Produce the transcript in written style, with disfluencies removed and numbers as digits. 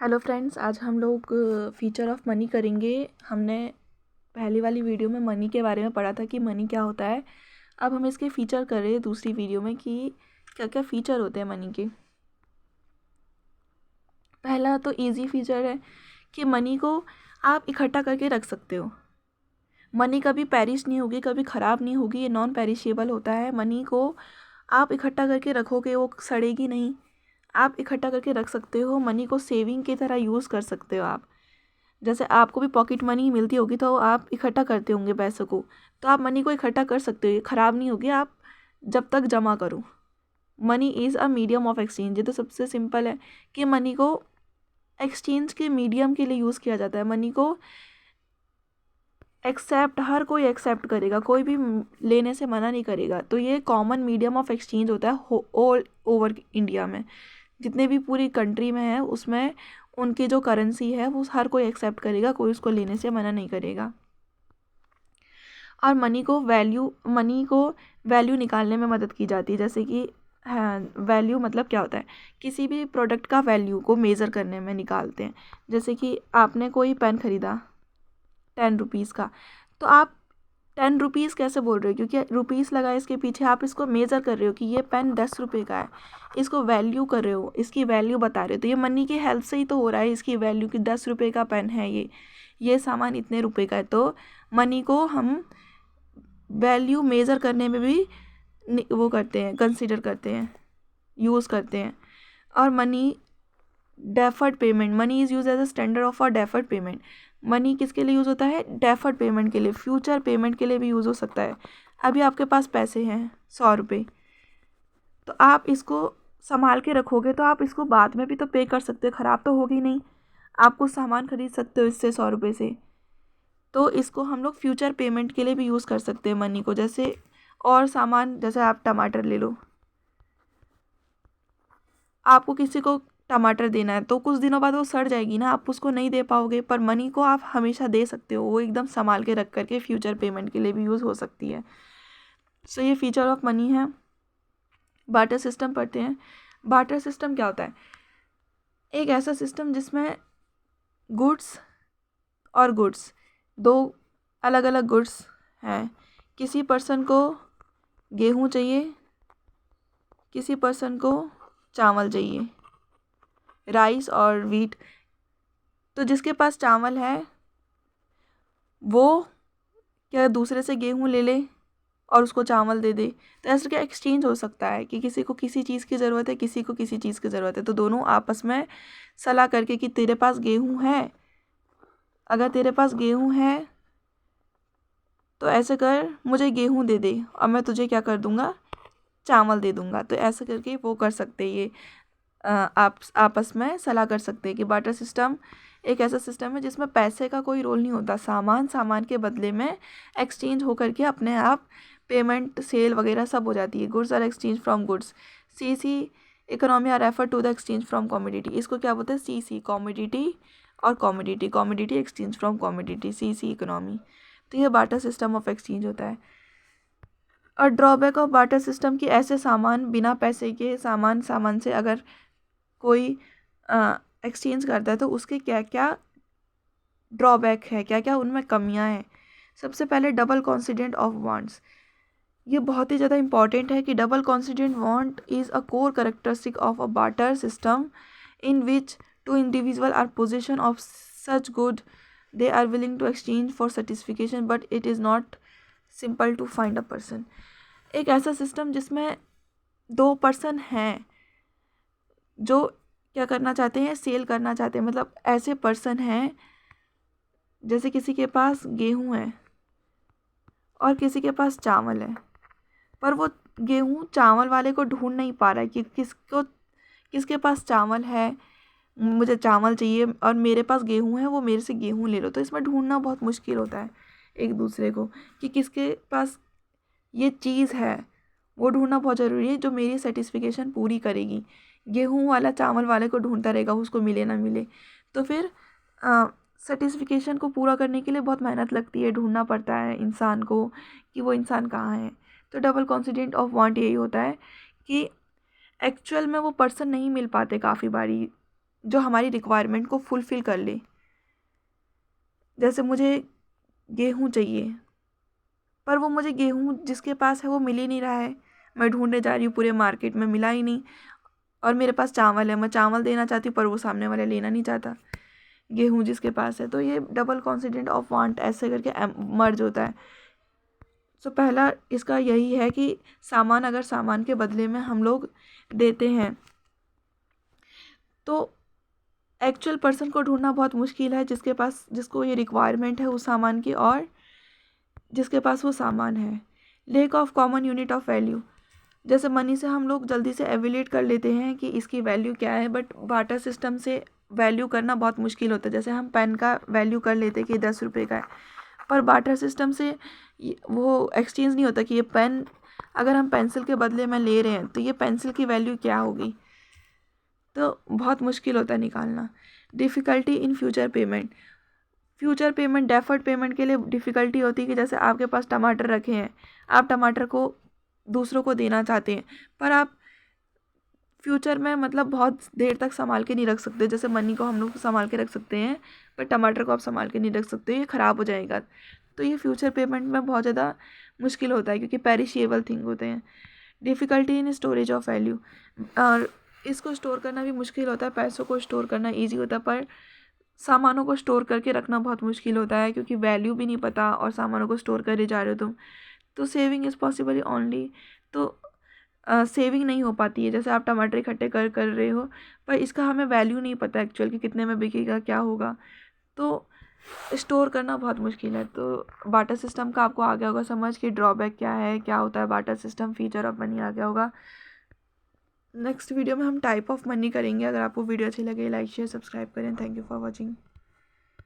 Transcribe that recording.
Hello friends, आज हम लोग फीचर ऑफ मनी करेंगे। हमने पहली वाली वीडियो में मनी के बारे में पढ़ा था कि मनी क्या होता है। अब हम इसके फीचर कर रहे हैं दूसरी वीडियो में कि क्या क्या फ़ीचर होते हैं मनी के। पहला तो इजी फीचर है कि मनी को आप इकट्ठा करके रख सकते हो। मनी कभी पेरिश नहीं होगी, कभी ख़राब नहीं होगी, ये नॉन पेरिशेबल होता है। मनी को आप इकट्ठा करके रखोगे, वो सड़ेगी नहीं। आप इकट्ठा करके रख सकते हो। मनी को सेविंग की तरह यूज़ कर सकते हो आप। जैसे आपको भी पॉकेट मनी मिलती होगी तो आप इकट्ठा करते होंगे पैसों को, तो आप मनी को इकट्ठा कर सकते हो। ये ख़राब नहीं होगी आप जब तक जमा करो। Money is a medium of exchange. ये तो सबसे सिंपल है कि मनी को एक्सचेंज के मीडियम के लिए यूज़ किया जाता है। मनी को एक्सेप्ट हर कोई एक्सेप्ट करेगा, कोई भी लेने से मना नहीं करेगा। तो ये कॉमन मीडियम ऑफ एक्सचेंज होता है ऑल ओवर इंडिया में। जितने भी पूरी कंट्री में है उसमें उनकी जो करेंसी है वो हर कोई एक्सेप्ट करेगा, कोई उसको लेने से मना नहीं करेगा। और मनी को वैल्यू निकालने में मदद की जाती है। जैसे कि हाँ, वैल्यू मतलब क्या होता है, किसी भी प्रोडक्ट का वैल्यू को मेज़र करने में निकालते हैं। जैसे कि आपने कोई पेन ख़रीदा 10 रुपीज़ का, तो आप 10 रुपीज़ कैसे बोल रहे हो, क्योंकि रुपीज़ लगा इसके पीछे। आप इसको मेज़र कर रहे हो कि ये पेन 10 रुपये का है, इसको वैल्यू कर रहे हो, इसकी वैल्यू बता रहे हो। तो ये मनी की हेल्प से ही तो हो रहा है, इसकी वैल्यू कि 10 रुपये का पेन है, ये सामान इतने रुपए का है। तो मनी को हम वैल्यू मेज़र करने में भी वो करते हैं, कंसिडर करते हैं, यूज़ करते हैं। और money deferred payment, money is use as a standard of a deferred payment. Money किसके लिए यूज़ होता है? डेफर्ड पेमेंट के लिए, फ्यूचर पेमेंट के लिए भी यूज़ हो सकता है। अभी आपके पास पैसे हैं 100 रुपये, तो आप इसको संभाल के रखोगे तो आप इसको बाद में भी तो पे कर सकते हो, ख़राब तो होगी नहीं। आप कुछ सामान खरीद सकते हो इससे 100 रुपये से। तो इसको हम लोग फ्यूचर पेमेंट के लिए भी यूज़ कर सकते हैं मनी को। जैसे और सामान, जैसे आप टमाटर ले लो, आपको किसी को टमाटर देना है तो कुछ दिनों बाद वो सड़ जाएगी ना, आप उसको नहीं दे पाओगे। पर मनी को आप हमेशा दे सकते हो, वो एकदम संभाल के रख करके फ्यूचर पेमेंट के लिए भी यूज़ हो सकती है। सो ये फीचर ऑफ मनी है। बार्टर सिस्टम पढ़ते हैं। बार्टर सिस्टम क्या होता है? एक ऐसा सिस्टम जिसमें गुड्स और गुड्स, दो अलग अलग गुड्स हैं। किसी पर्सन को गेहूँ चाहिए, किसी पर्सन को चावल चाहिए, राइस और वीट। तो जिसके पास चावल है वो क्या दूसरे से गेहूँ ले ले और उसको चावल दे दे। तो ऐसा क्या एक्सचेंज हो सकता है कि किसी को किसी चीज़ की ज़रूरत है, किसी को किसी चीज़ की ज़रूरत है, तो दोनों आपस में सलाह करके कि तेरे पास गेहूँ है, अगर तेरे पास गेहूँ है तो ऐसे कर, मुझे गेहूँ दे दे और मैं तुझे क्या कर दूँगा, चावल दे दूँगा। तो ऐसे करके वो कर सकते हैं, ये आप आपस में सलाह कर सकते हैं। कि बार्टर सिस्टम एक ऐसा सिस्टम है जिसमें पैसे का कोई रोल नहीं होता। सामान के बदले में एक्सचेंज होकर के अपने आप पेमेंट, सेल वगैरह सब हो जाती है। Goods are exchange from goods. CC economy are refer to the exchange from commodity. इसको क्या बोलते हैं? सीसी कमोडिटी और commodity exchange from commodity, CC economy. तो ये बार्टर सिस्टम ऑफ एक्सचेंज होता है। और ड्रॉबैक ऑफ बार्टर सिस्टम की ऐसे सामान, बिना पैसे के सामान से अगर कोई एक्सचेंज करता है तो उसके क्या क्या ड्रॉबैक है, क्या क्या उनमें कमियां हैं। सबसे पहले डबल कॉन्सिडेंट ऑफ वांट्स। ये बहुत ही ज़्यादा इंपॉर्टेंट है कि double coincident want is a core characteristic of a barter system in which two individual are position of such good they are willing to exchange for satisfaction but it is not simple to find a person. एक ऐसा system जिसमें दो person हैं जो क्या करना चाहते हैं, सेल करना चाहते हैं। मतलब ऐसे पर्सन हैं, जैसे किसी के पास गेहूं है और किसी के पास चावल है, पर वो गेहूं चावल वाले को ढूंढ नहीं पा रहा है कि किसके पास चावल है, मुझे चावल चाहिए, और मेरे पास गेहूं है, वो मेरे से गेहूं ले लो। तो इसमें ढूंढना बहुत मुश्किल होता है एक दूसरे को कि किसके पास ये चीज़ है। वो ढूंढना बहुत ज़रूरी है जो मेरी सेटिस्फिकेशन पूरी करेगी। गेहूं वाला चावल वाले को ढूंढता रहेगा, उसको मिले ना मिले। तो फिर सेटिस्फिकेशन को पूरा करने के लिए बहुत मेहनत लगती है, ढूंढना पड़ता है इंसान को कि वो इंसान कहाँ है। तो डबल कॉन्सिडेंट ऑफ वांट यही होता है कि एक्चुअल में वो पर्सन नहीं मिल पाते काफ़ी बारी। जो हमारी रिक्वायरमेंट को फुलफ़िल कर ले। जैसे मुझे गेहूँ चाहिए, पर वो मुझे गेहूँ जिसके पास है वो मिल ही नहीं रहा है। मैं ढूँढने जा रही हूँ पूरे मार्केट में, मिला ही नहीं। और मेरे पास चावल है, मैं चावल देना चाहती हूँ पर वो सामने वाला लेना नहीं चाहता गेहूँ जिसके पास है। तो ये डबल कॉन्सिडेंट ऑफ वांट ऐसे करके मर्ज होता है। तो पहला इसका यही है कि सामान अगर सामान के बदले में हम लोग देते हैं तो एक्चुअल पर्सन को ढूंढना बहुत मुश्किल है जिसको ये रिक्वायरमेंट है उस सामान की और जिसके पास वो सामान है। Lake of common unit of value, जैसे मनी से हम लोग जल्दी से एवेल्यूएट कर लेते हैं कि इसकी वैल्यू क्या है, बट बार्टर सिस्टम से वैल्यू करना बहुत मुश्किल होता है। जैसे हम पेन का वैल्यू कर लेते हैं कि 10 रुपये का है, पर बार्टर सिस्टम से वो एक्सचेंज नहीं होता कि ये पेन अगर हम पेंसिल के बदले में ले रहे हैं तो ये पेंसिल की वैल्यू क्या होगी। तो बहुत मुश्किल होता है निकालना। Difficulty in future payment deferred payment के लिए डिफ़िकल्टी होती है कि जैसे आपके पास टमाटर रखे हैं, आप टमाटर को दूसरों को देना चाहते हैं, पर आप फ्यूचर में मतलब बहुत देर तक संभाल के नहीं रख सकते। जैसे मनी को हम लोग संभाल के रख सकते हैं, पर टमाटर को आप संभाल के नहीं रख सकते, ये ख़राब हो जाएगा। तो ये फ्यूचर पेमेंट में बहुत ज़्यादा मुश्किल होता है क्योंकि पेरिशेबल थिंग होते हैं। Difficulty in storage of value, और इसको स्टोर करना भी मुश्किल होता है। पैसों को स्टोर करना ईजी होता है, पर सामानों को स्टोर करके रखना बहुत मुश्किल होता है क्योंकि वैल्यू भी नहीं पता और सामानों को स्टोर करे जा रहे हो तुम। तो सेविंग इज़ पॉसिबल ओनली, तो सेविंग नहीं हो पाती है। जैसे आप टमाटर इकट्ठे कर रहे हो, पर इसका हमें वैल्यू नहीं पता एक्चुअल कि कितने में बिकेगा, क्या होगा। तो स्टोर करना बहुत मुश्किल है। तो बार्टर सिस्टम का आपको आ गया होगा समझ कि ड्रॉबैक क्या है, क्या होता है barter system, feature of money आ गया होगा। नेक्स्ट वीडियो में हम टाइप ऑफ मनी करेंगे। अगर आपको वीडियो अच्छी लगे लाइक शेयर सब्सक्राइब करें। Thank you for watching.